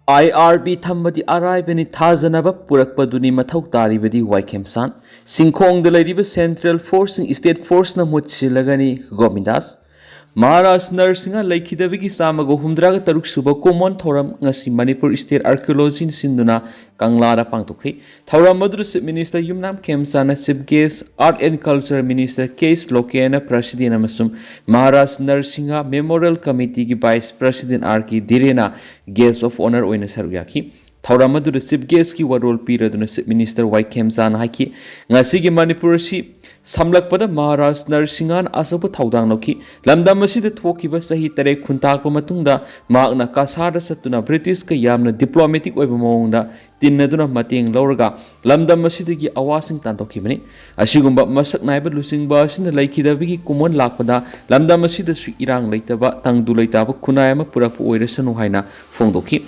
IRB thambadi Aroibi thajanaba purakpaduni mathau taribadi Waikemsan Singkhong de ladiba Central Force State Force na mutsilagani Govindas Maharashtra Narsinga Laikidavigi Samago Humdraga Taruk Suba Common Thoram Ngasi Manipur State Archaeology Sinduna Kanglara Pangtokri Thoram Madrus Minister Yumnam Kemsana Sibges Art and Culture Minister Case Lokena President Amasum Maharashtra Narsinga Memorial Committee ki Vice President Arki Direna Guest of Honor Oina Saruyaki Thoram Madrus Sibges ki Warol Piraduna Minister Y Kemsana Haki Ngasi Manipur si Samlakpada Maharashtra Narsingan Asabu Taudang Loki, Lamdamasi the Twokiba Sahi Tere Kuntako Matunda, Magna Kasara Satuna British Kayamna diplomatic Webamonda, Tinaduna Mating Lorga, Lamdamasi the Awasing Tantokimani, Ashigumba Masak Naiba losing bus in the Lake Viki Kumon Lakpada, Lamdamasi the Sri Irang Laitaba, Tangdulaitaba, Kunayama Purapu Oiresanuhaina, Fondoki,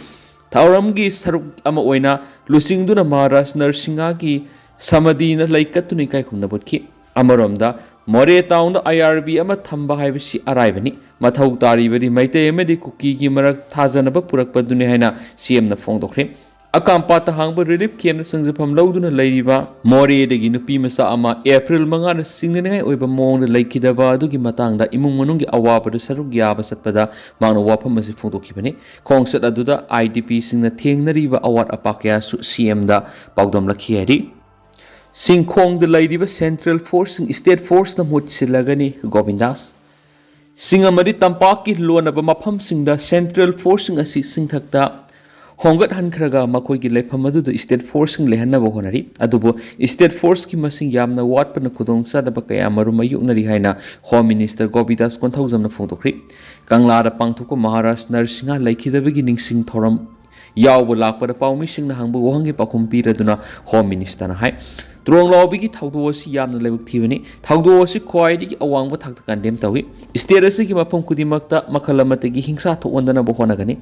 Tauramgi Saruk Amaoina, losing Duna Maharashtra Narsingagi, Samadina Laikatuni Kaikunabutki. Amaromda More town IRB ama thamba haibasi araibani mathau taribadi Meetei-kuki gi marak thajanaba purakpaduni haina CM na phongdokre akampa ta hangba relief camp na sangjapam lauduna leiriba More degi nupi masa ama April 5 na singningai oiba mong na laikidaba adugi matangda imung manunggi awaba du saruk yaba satpada mangna wafam asi phongdokibani khongsat aduda IDP singna thengnariba awat apakya su CM da paudam lakhiyari Singkhong the Ladiba Central Force State Force na mutsilagani Govindas Singamadi Tampaki Luanaba Mapam Singda Central Force asi Singthakta Hongat Hankraga Makoigi Lepamadu the State Force Lehanaba Honari Adubo State Force ki masing yamna watpa na Khudong sadaba kaya marumayu haina Home Minister Govindas 1000 na photokri Kanglara Pangtoko Maharashtra Narsinga Laikidabagi Ningsing Thoram Yawba Lakpada Paumi Sing na Hangbu Wahangi Pakumpi Raduna Home Minister na hai Trong Loubiyu Thaudosi Yamna Levaktivani, Thaudosi Koidi Awang Takta Kandem Tawi, Sterasi Mapum Kudimakta, Makalamatagi Hingsa to Wandana Bohonagani,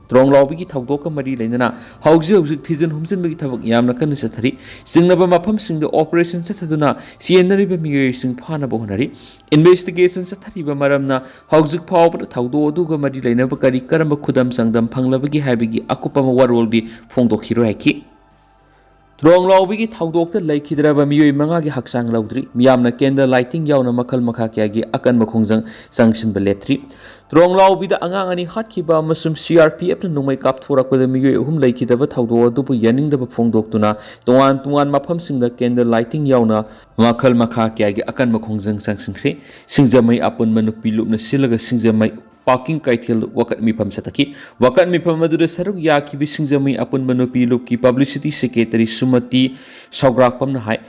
Trong Loubiyu Thaudoka Mari Lena, Hauxi Tizen Humsin Bigitavak Yamna Kanisatari, Singnaba Mapam Sing the Operation Sataduna, Sienari Bemi Sing Pana Bohonari, Investigation Satariba Maramna, Hauxik Power Thaudo Duga Mari Lena Bakari Karamba Kudam Sangdam Panglavagi Habigi Akupama Waroldi Fondo Hiroaki. Trong Loubiyu Thaudokta Laikidraba Miyoi Mangagi Haksang Laudri, Miyamna Candlelighting Yauna Makal Makakiagi Akan Makhongjang Sanction Beletri. Trong Loubiyu Angangani Hatkiba Masum CRPF na Nungmai Kapthorakpada Miyoi Uhum Laikidaba Thaudo Dubu Yaningdaba Phongdoktuna, Tuan Mapam Singda Candlelighting Yauna Makal Makakiagi Akan Makhongjang Sanction Kre, Singjamai Apun Manupilup na Silaga Singjamai Parking Kaitil Wakat Mipam Sataki, Wakat Mipam Madura Saruk Yaki Singjami Apun Manupi Luki Publicity Secretary Sumati Saugrakpam Nahai,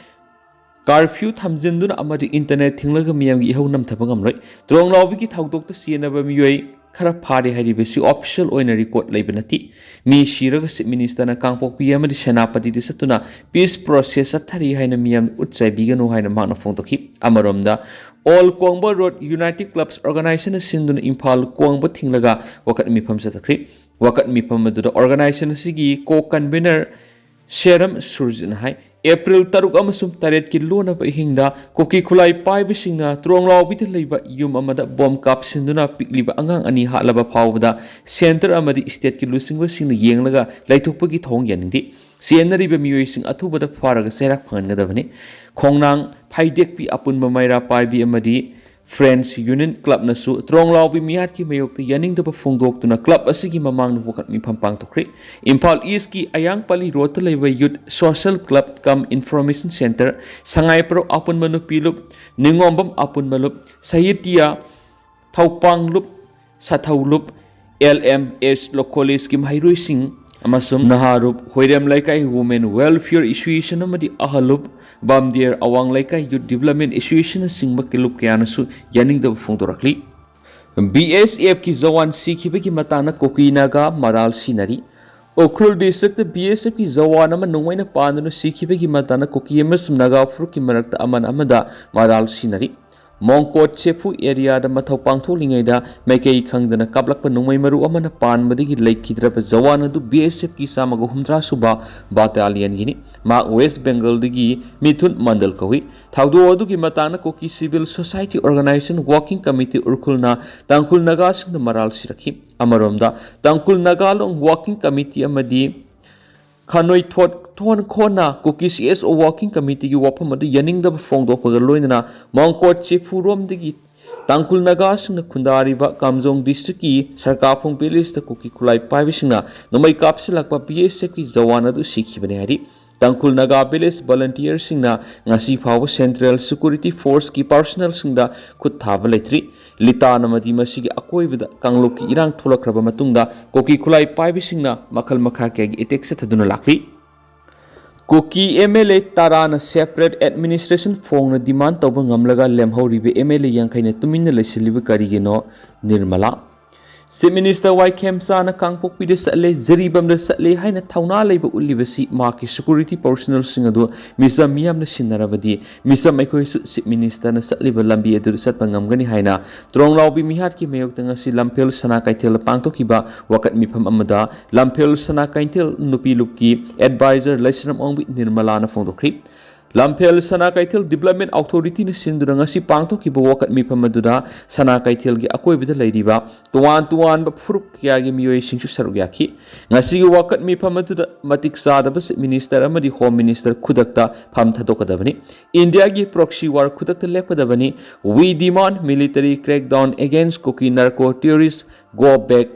Curfew Tamzinduna Amadi Internet Tinglaga Miyami Honam Tapangam, Trong Loubiyu Thaudokta Sienaba Miyoi Karapari Haribasi official oina record Labanati, Mi Shiraga Minister na Kangpok Piamadi Shanapati Satuna, peace process at Tari Haina Miam Utsai Bigano Haina Mana Fontoki, Amaromda. All Kwangba Road United Clubs Organization Sindun Impal Kwangba Tinglaga Wakat Mipam Satakri Wakat Mipam Madu Organization Sigi Co-Convener Sheram Surjin Hai April Taruk Amasum Taret Kiluna Hingda Koki Kulai Pai Bishinga Trong Loubiyu Leba Yum Amada Bomb Cap Sinduna Pikliba Angang Ani Hatlaba Pawda Center Amadi State Kilusing Sing Yenglaga Laitupagi Thong Yanindi Sienari Bemuying Atubada Faraga Serak Pangadavani Kongnang Paidek Pi Apun Mamaira Pai Bi Amadi Friends Union Club Nasu Trong Loubiyu Miyatki Mayok the Yaning the Phongdok to na Club Asigi Mamang Wakat Mipampang to Kri Impal East Ki Ayang Pali Rotaleva Youth Social Club Cum Information Center Sangai Pro Apun Manupilup Ningombam Apun Malup Sayitia Taupang Lup Sathaulup LMS Locolis Kim Hairui Singh Amasum Naharup Hoirem Laikai Women Welfare Association Amadi Ahalup Bamdir Awang Laikai Youth Development Association Singba Kilup Kianasu Yaning the Phongdorakli BSF ki Zawan Sikibaki Matana Koki Naga Maral Sinari Okrul District BSF ki Zawan Ama Nungwaina Pandano Sikibaki Matana Koki Emas Naga Fruki Marakta Aman Amada Maral Sinari Mongkot Chefu area the Mathau Pangtho Lingeda, Makei Kangdana Kablak Numai Maru Amana Pan Madigi Lake Kidrapa Zawana do BSF Ki Samago Humdra Suba Battalion Gini, Ma West Bengal Digi, Mitun Mandal Kawi, Taudo Odugi Matana Koki Civil Society Organization Walking Committee Urkulna, Tangkul Nagas the Maral Siraki, Amaromda, Tangkul Nagalong Walking Committee Amadi. Kanoi Thon Kona, Cookies is a walking committee you open the Yanning the Fong of the Loina, Monkot Chifurum the Tangkul Nagas in the Kundariba, Kamzong district, Sarkapong Pilis, the Cookie Kulai Pavishina, no my capsule BSF Zawana to Siki Benari, Tangkul Naga Pilis volunteers singna, Nasi Power Central Security Force ki personal singda could have a Litana Madimasi Akoi with Kangloki Irang Tulakraba Matunda, Koki Kulai Pibisingna, Makal Makake, it takes it to Dunalaki. Koki MLA Tarana separate administration phone demand of Ngamlaga Lemhori MLA Yankane Tumina Lesilibu Karigino Nirmala. Chief Minister YKM Sana Kangpok Pide Satle Zeribam the Satle Haina Tauna Labor Ulivasi Marki Security Personal Singado, Misa Miam the Sinaravadi, Misa Mako Chief Minister and Satliba Lambi Edu Satpangamgani Haina, Trong Laubi Mihaki Mayotangasi Lampel Sanakaitel Pangtokiba, Wakat Mipam Amada, Lampel Sanakaitel Nupi Luki, Advisor Lesram Ong with Nirmalana Fondokri. Lampel Sanakaitel Development Authority ni Sindurangasi Pangto ki Bawakat Mipamaduda, Sanakaitel gi Akoi with the Ladiba, Tuan but Fruk Yagi Mio Shinchu Saruyaki, Nasi Wakat Mipamaduda Matik Sadabas Minister Amadi Home Minister Kudakta Pamtadokadavani, India gi proxy war Kudakta Lepadavani, we demand military crackdown against Cookie narco terrorists, go back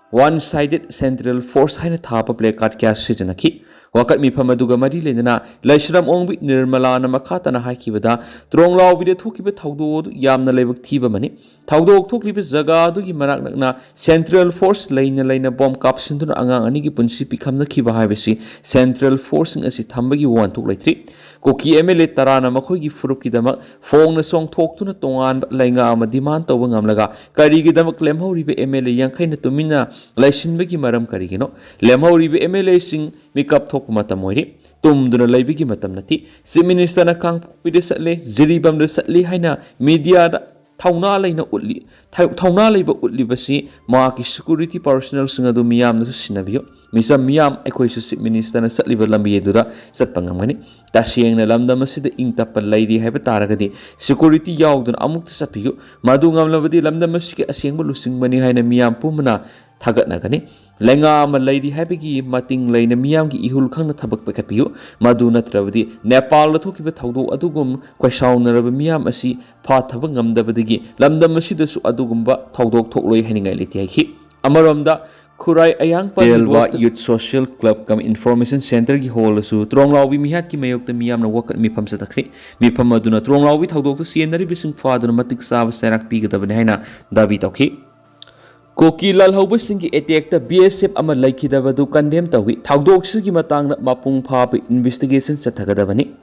one-sided central force Haina Tapa placard cast Sijanaki. Wakat Mipamaduga Mari Lena, Lashram Ongwit Nirmalana Makatana Hakivada, Trong Law with the Tokiba Taudo, Yamna Levuk Tiba Mani, Taudo Tokiba Zagadu Marakna, Central Force Lena bomb caps into Angang Anigi Punsi become the Kiba Hivesi, Central Forcing as it Tambagi 1 to like 3. Koki MLA Tarana Makogi Furukidama, Fong the song talk to the Tongan, Langama demand to Wangamlaga, Karigidama Lemho Ribe MLA Yankaina Tumina, Lashin Bigi Maram Karigino, Lemho Ribe MLA sing make up talk Matamori, Tum do Labigi Matamnati, Chief Minister Nakang Pidesatli, Ziribam the Satli Haina, Media Tauna Lina Utli, Tauna Labor Utlibasi, Marki Security Personal Singadu Miam the Sinavio. Misa Miam Equation Chief Minister and Satliver Lambiedura, Satpangamani, Tashing the Lamdamasi the Intapa Lady Habitaragadi, Security Yaud and Amuk Sapiu, Madungam Lavadi Lamdamasi, a single losing money Haina Miam Pumana, Tagat Nagani, Lenga, Lady Habigi, Mating Lane, Miamgi, Ihulkan Tabak Pekapiu, Maduna Travadi, Nepal took with Taudo Adugum, Quashauna Miam Asi, Patavangam Davadigi, Lamdamasi the Su Adugumba, Taudo Tokloy Henning Eliti, Amaramda. Kurai Ayang Pelwa Youth Social Club Kam Information Center ki hall su Trong Lawi Mihat ki mayok te miyam na wakat mipam sa takri mipam aduna Trong Lawi thawdok to sienari bising faduna matik sab serak pi gada haina dabi tawki Koki lal hawba singi attack ta BSF ama laiki da badu condemn tawi thawdok sigi matang na mapung pha investigation sa thagada bani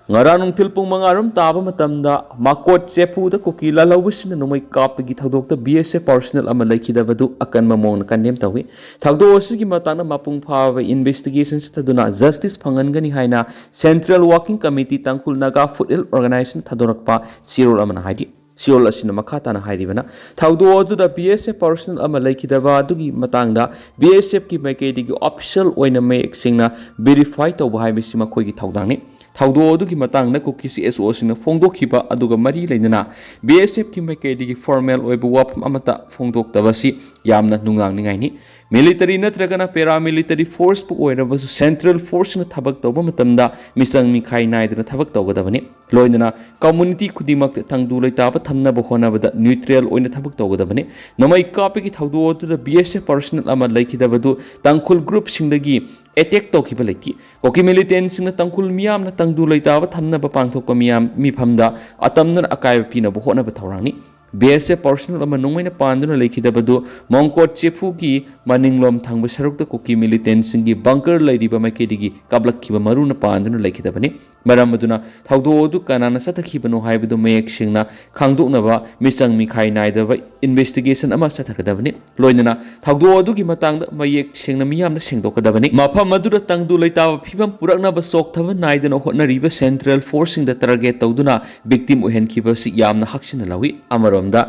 Ngaranong tilpong mangaram taba matamda makot chepu da Koki lalawis na numay kapagi thawdok ta BSF personal ama laikida badu akan mamong na kandem tawi thawdo osigi matana mapung phawa investigation sa taduna justice phangan gani haina Central Working Committee tangkul naga foothill organization thadorakpa sirol amana haidi Siol asina makata na hairibana thawdo odu da BSF personal ama laikidaba adugi matangda BSF ki maikedi official oina may singna verify tawba haibisi makhoi gi thawdangni Thawdo adugi matangna Koki CSO sina fongdokhiba aduga mari leinana BSF ki maikedi formal oibu wapam amata fongdoktabasi yamna nungang ningaini military natragana paramilitary force pu oirabasu central force na thabak tawba matamda misang mikhai naidana thabak tawgadabani loinana community khudimak thangdu leitaba thamnaba honabada neutral oina thabak tawgadabani namai kapigi thawdo aduda BSF personal ama laikidabadu tangkhul group singdagi attack tawkiba leiti Koki militants na tangkul miyam na tangdu leitaba thamnaba pangthokpa miyam mifamda atamna akaiba pinaba honaba thawrangni BSF personal ama nongmaina panduna lekhidabadu Mongkot Chefu ki maninglom thangba sarukta Koki militants singi bunker leiriba maikedi gi kablakhiba maruna panduna lekhidabani ꯃꯔꯝ ꯑꯗꯨꯅ ꯊꯧꯗꯣꯛ ꯑꯗꯨ ꯀꯅꯥꯅ ꯆꯠꯊꯈꯤꯕꯅꯣ ꯍꯥꯏꯕꯗꯨ ꯃꯌꯦꯛ ꯁꯦꯡꯅ ꯈꯪꯗꯣꯛꯅꯕ ꯃꯤꯆꯪ ꯃꯤꯈꯥꯏ ꯅꯥꯏꯗꯕ ꯏꯟꯚꯦꯁꯇꯤꯒꯦꯁꯟ ꯑꯃ ꯆꯠꯊꯒꯗꯕꯅꯤ ꯂꯣꯏꯅꯅ ꯊꯧꯗꯣꯛ ꯑꯗꯨꯒꯤ ꯃꯇꯥꯡꯗ ꯃꯌꯦꯛ ꯁꯦꯡꯅ ꯃꯤꯌꯥꯝꯅ ꯁꯦꯡꯗꯣꯛꯀꯗꯕꯅꯤ ꯃꯐꯝ ꯑꯗꯨꯗ ꯇꯪꯗꯨ ꯂꯩꯇꯥꯕ ꯐꯤꯕꯝ ꯄꯨꯔꯛꯅꯕ ꯆꯣꯛꯊꯕ ꯅꯥꯏꯗꯅ ꯍꯣꯠꯅꯔꯤꯕ ꯁꯦꯟꯇ꯭ꯔꯦꯜ ꯐꯣꯔꯁꯁꯤꯡꯗ ꯇꯥꯔꯒꯦꯠ ꯇꯧꯗꯨꯅ ꯚꯤꯛꯇꯤꯝ ꯑꯣꯏꯍꯟꯈꯤꯕꯁꯤ ꯌꯥꯝꯅ ꯍꯛꯁꯤꯟꯅ ꯂꯧꯏ ꯑꯃꯔꯣꯝꯗ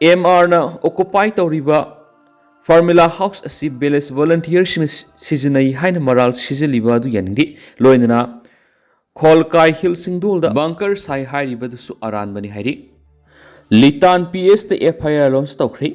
MRꯅ ꯑꯣꯀꯨꯄꯥꯏ ꯇꯧꯔꯤꯕ ꯐॉर्मूला हाउस असी बेलेस वॉलंटियर सिजनई हाइन मराल सिजलिबा अदु यानिंगदि लोइनना खोलकाई हिल सिंगदोल बंकर साई हाइरिबदुसु अरानबनि हाइरि लितान PS द FIR लॉन्च तौख्रि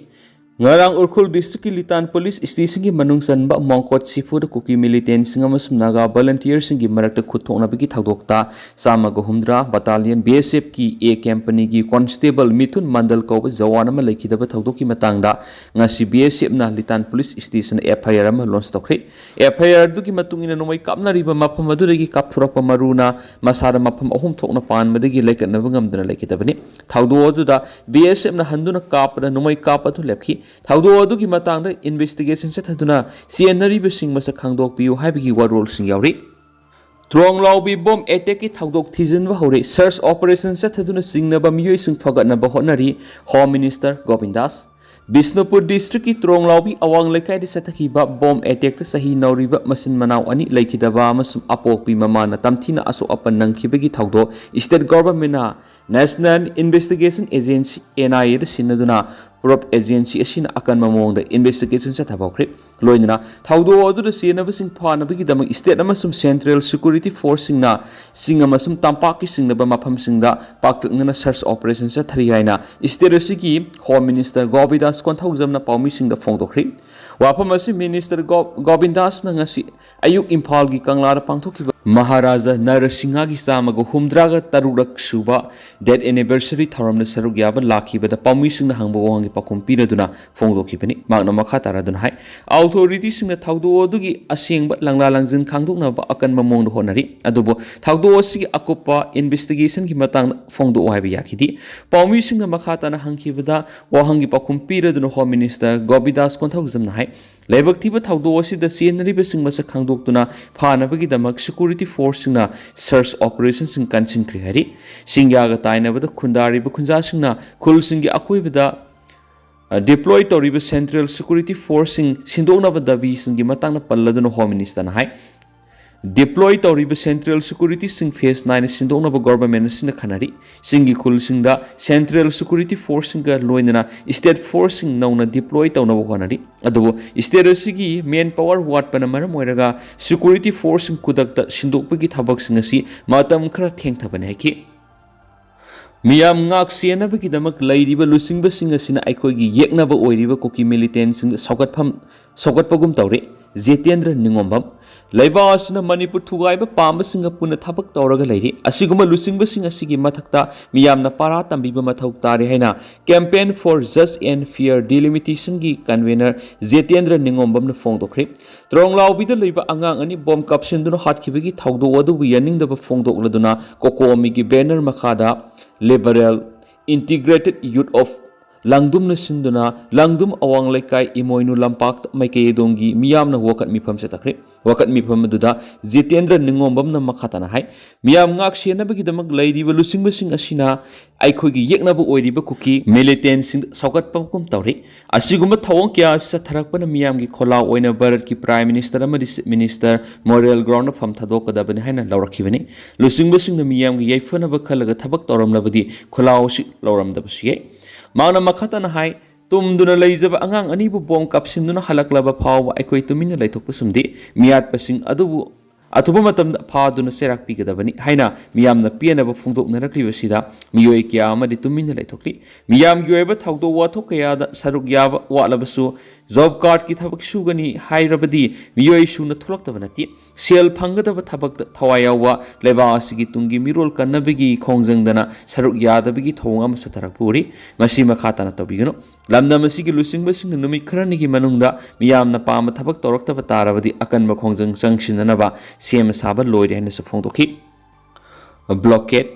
ngarang urkhul district ki litan police station ki manung sanba mongkot sifu da kuki militant singa masum naga volunteer singi marakta khuthokna bigi thaudokta sama gohumdra battalion BSF ki A company ki constable mithun mandal ko jawan ama lekhidaba thaudoki matangda ngasi BSF na litan police station FIR ama launch tokre FIR du ki matungina nomai kapna riba mafam aduregi kapthurakpa maruna masara mafam ahum thokna pan madagi lekatna ngamdana lekhidabani thaudo aduda BSF na handuna kapra nomai kap atu lephi थौदो अदुगी मतंगदा investigation चथदुना सिएनरिबसिंग मसक खांगदोकपियु हाइबगी वारोलसिंग यावरि त्रोंगलाउबी बॉम्ब अटैक की थौदोक थिजिनबा हौरे सर्च ऑपरेशन चथदुना सिंगनबा मियोइसिंग फगतनबा होटनरी home minister Govindas Bishnupur district की त्रोंगलाउबी अवांग लेखाइदि चथखिबा बॉम्ब अटैक सही नौरिबा मसिन मनाव अनि लेखिदबा अमसुम अपोकपी ममाना तमथिना असो अपन नंखिबगी थौदो स्टेट गवर्नमेंटना नेशनल इन्वेस्टिगेशन एजेंसी NIA द सिनदुना प्रोप एजेंसी असिना अकन ममोंग इन्वेस्टिगेशन चथबौख्रे लोइनना थौदो अदुद सिनबसिंग फानबगी दम स्टेट अमसुम सेंट्रल सिक्योरिटी फोर्स सिंगना सिंग अमसुम तंपाकी सिंगनबा मफम सिंगदा पाक्तकनना सर्च ऑपरेशन चथरि हाइना स्टेट असिगी होम मिनिस्टर गोविंदास कोंथौजमना पाउमी सिंगदा फोंदोख्रे वाफम असि मिनिस्टर गोविंदास नंगसी अयुक इम्फाल की कंगलार पांथोखिबा महाराजा नरसिंहा की चामग हुमद्रागा तरुरक सुबा डेथ एनिवर्सरी थौरम सरुक याबा लाखिबदा पाउमी सिंगना हंगबो वहांगी पाखुम पिरदुना फोंदोखिबनि मागना मखा तारादुना हाय अथॉरिटी सिंगना थौदो अदुगी असेंबा लंगला लंजिन खांगदोकनबा अकन ममोंग होनरी अदुबो थौदो असिगी अकुपा इन्वेस्टिगेशन की मतंग फोंदो हाइबा याखिदि पाउमी सिंगना मखा ताना हंगखिबदा वहांगी पाखुम पिरदुना होम मिनिस्टर गोविंदास कोंथौजमना हाय लेबक थीब थौदो असिदा सिएनरिबसिंग मसक खांगदोकतुना फानबगीदमक सिक्योरिटी फोर्स सिंगना सर्च ऑपरेशन सिंग कंसिनख्रि हरि सिंग्यागा ताइनबदा खुंदारिब खुंजासिंगना खुलसिंगी अकोइबदा डिप्लॉय तौरिब सेंट्रल सिक्योरिटी फोर्स सिंग सिंदोकनबा दाबी सिंगी मतंगना पल्लदुना होम मिनिस्टरना हाय डिप्लॉय तौरिब सेंट्रल सिक्योरिटी सिंग फेस 9 सिंदोकनबा गवर्नमेंट सिंग खनारि सिंगी खुलसिंगदा सेंट्रल सिक्योरिटी फोर्स सिंग लोइनना स्टेट फोर्स सिंग नौना डिप्लॉय तौनबा होनरि अदुबो स्टेट असिगी मेन पावर वाटपना मरम ओइरगा सिक्योरिटी फोर्स सिंग कुदक्ता सिंदोकपगी थबक सिंग असि मातम खरा थेंगथबने हाइकि मियाम ngak senabagi damak lairiba lusingba singa sina aikoigi yeknaba oiriba kuki militant sing sogatpagum tawre Jetendra Ningombam Laiba asina Manipur thugaiba pamba singa puna thabak tawraga lairi asiguma lusingba singa sigi mathakta miyamna para tambiba mathau tare haina campaign for just and fair delimitation gi convener Jetendra Ningombam na phongdokhre Tronglaubi da leiba angang ani bomb kapsinduna hatkibagi thaudo adu yaningdaba phongdokladuna kokomi gi banner makhada liberal integrated youth of Langdum na sinduna Langdum awang laikai imoinu lampak maikay dongi miyam na wakat mifam sa takre wakat mifam duda Jetendra Ningombam na makatana hay miyam ngak siya na bagidamag layriba lusing basing asina ay kogi yek na bu oiriba kuki militant sing saukat pangkum tawri asiguma thawang kya sa tharakpa na miyam gi khola oina Bharat ki prime minister amadi minister moral ground of famthado kadabani hay na laurakibani lusing basing na miyam gi yaifana ba khalaga thabak tawram labadi khola osi lauram dabasiye Mauna makatana hai tumduna leijaba angang anibu bom kapsinduna halaklaba phawa aikoi tumina leithokpa sumdi miyat pasing adubu atuba matamda phaduna serak pigadabani haina miyamna pianaba phungdoknarakliba miyoi kya amadi tumina leithokli miyam gi oiba thaudo wathok kayada saruk yaba walabasu job card ki thabak sugani hairabadi miyoi suna thulakta banati sel phangadaba thabak thawayawa leba asigi tungi mirol kannabigi khongjangdana saruk yadabigi thawang ama satarakpuri masi makhatana tobigano lamda masigi lusingba sing numi kharani gi manungda miyamna pama thabak toraktaba tarabadi akanba khongjang changsinanaba sem saba loire hena saphongdokhi blockade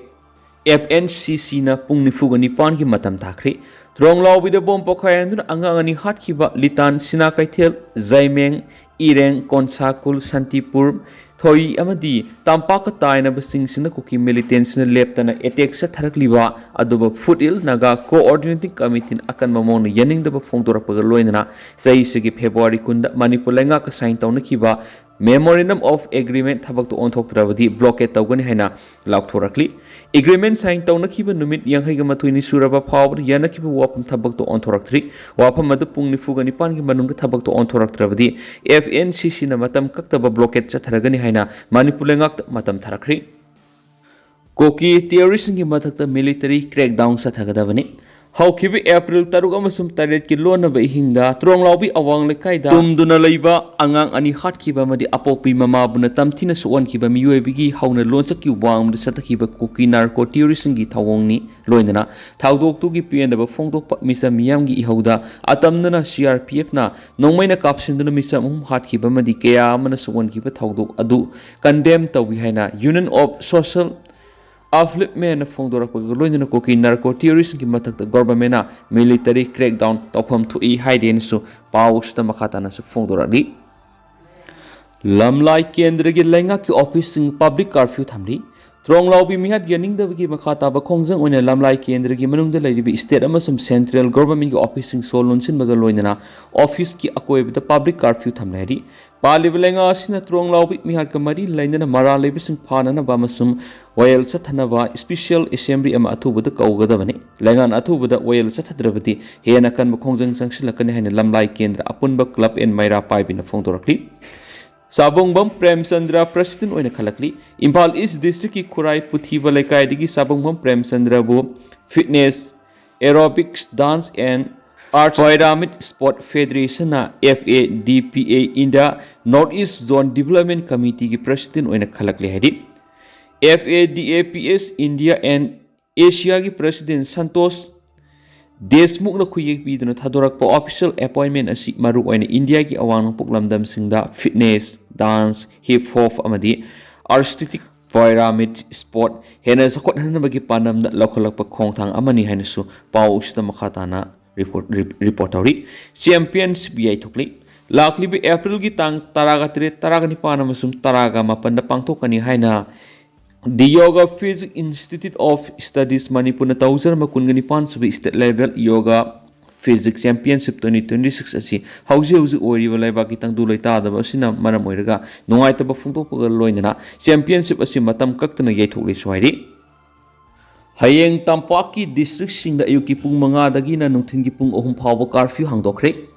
FNCC na pung nifugani pan gi matam thakre Tronglao bida bom pokayanduna angangani hatkiba litan sinakaithel zaimeng ireng konsakul santipur Thoi amadi tampaka tainabasingna kuki militants na leptana attack sa tharakliba aduba footil naga coordinating committee akan mamon yaning daba phongdorapag loinana sa isigi February kunda Manipur lenga ka sign tawnakiba Memorandum of Agreement thabak to onthoktrabadi blockade tawgani haina Laothokhre agreement sign tawnakiba numit yanghaiga mathuini suraba phawbr yanakiba wapam thabak to onthokthri wapam adu pung nifuga nipan gi manungda thabak to onthoktrabadi FNCC na matam kaktaba blockade chatharagani haina Manipur lengak matam tharakri Koki terrorist gi mathakta military crackdown sathagadabani Haukibi April taruk amasum taret ki lona ba ihinga Tronglaubi awang lekaida tumduna leiba angang ani hatkiba madi apopi mamabuna tamthina suwan kiba miyoibigi hauna lonchaki wang satakiba Koki narco terrorism gi thawongni loinana thawdok tu gi piendaba phongdok misa miyam gi ihauda atamnana CRPF na nongmaina kapsinduna misa hatkiba madi kaya amana suwan kiba thawdok adu condemn tawi haina Union of Social Upliftment phongdorakpa loinana Koki narco terrorism ki mathakta government na military crackdown tawpham thui haiden su pawsta makhatana su phongdorali lamlai kendra gi lenga ki office sing public curfew thamri Tronglaubi mihat yaningdabagi makhataba khongjang oina lamlai kendra gi manungda lairibi state amasum central government ki office sing solunsin baga loinana office ki akoibda public curfew thamlari Palibelenga asina Tronglaubi mihat kamari lainana mara lebising phanana bamasum Wayal Sathanava Special Assembly ama athubada kaugadabani lengan athubada wayal sathadrabati hena kan khongjang sangsilakani haina lamlai kendra apunba club and maira paibina phongdorakli Sabongbam Premchandra President oina khalakli Imphal East District ki Khurai Puthiba lekai digi Sabongbam Premchandra bu fitness aerobics dance and Arts Pyramid Sport Federation na FADPA India North East Zone Development Committee ki President oina khalakli hadi FADAPS India and Asia ki President Santosh Desmukh na khuyek biduna thadorakpa official appointment asi maru oina India ki awang puklamdam singda fitness dance hip hop amadi artistic pyramid sport hena sakot hanabagi panamda lokhalakpa khongthang amani hainasu pawsta makhatana report auri champions BI thukli laklibi April gi tang taraga 3 taraga 9 amasum taraga 8 da pangthokani haina The Yoga Physics Institute of Studies Manipur na tawzar makungani pansubi state level yoga physics championship 2026 asi hauji oiriba laiba kitang dulai tadaba asina maram oiraga nungaitaba phungtokpaga loinana championship asi matam kaktana yaithokli swairi Hayeng Tampaki district singda ayuki pung 5 dagi na nungthin gi pung 3 phawba curfew hangdokre